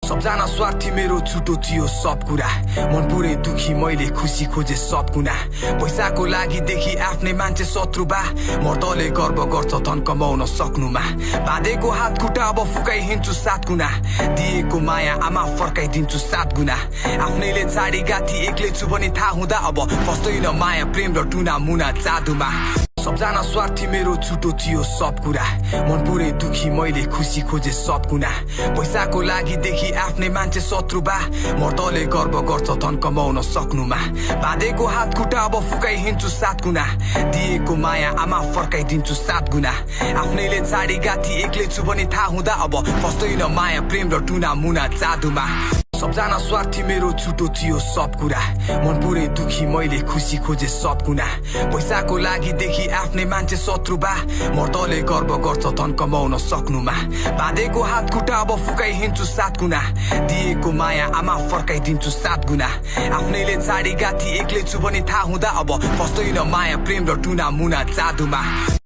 सबजना स्वार्थी मेरो छुटो थियो सब कुरा मन पुरै दुखी मैले खुसी खोजे सब गुना पैसाको लागि देखि आफ्नै मान्छे शत्रु बा मर्दले गर्व गर्छ धन कमाउन सक्नुमा बाँधेको हात खुट्टा अब फुकाइ हिँड्छु 7 गुना दिएको माया आमा फर्काइदिन्छु 7 गुना आफ्नैले छाडी गाथी एक्लै छु भने थाहा हुँदा अब फस्दैन माया प्रेम र टुना मुना जादुमा सबजना स्वार्थी मेरो छुटो थियो सब कुरा मन पुरै दुखी मैले खुसी खोजे सब गुना पैसाको लागि देखि आफ्नै मान्छे शत्रु बा मर्दले गर्व गर्छ धन कमाउन सक्नुमा बाँधेको हात खुट्टा अब फुकाइ हिँड्छु 7 गुना दिएको माया आमा फर्काइदिन्छु 7 गुना आफ्नैले छाडी गाथी एक्लै छु भने थाहा हुँदा अब फस्दैन माया प्रेम र टुना मुना जादुमा सबजना स्वार्थी मेरो छुटो थियो सब कुरा मन पुरै दुखी मैले खुसी खोजे सब गुना पैसाको लागि देखि आफ्नै मान्छे शत्रु बा मर्दले गर्व गर्छ धन कमाउन सक्नुमा बाँधेको हात खुट्टा अब फुकाइ हिँड्छु 7 गुना दिएको माया आमा फर्काइदिन्छु 7 गुना आफ्नैले छाडी गाथी एक्लै छु भने थाहा हुँदा अब फस्दैन माया प्रेम र टुना मुना जादुमा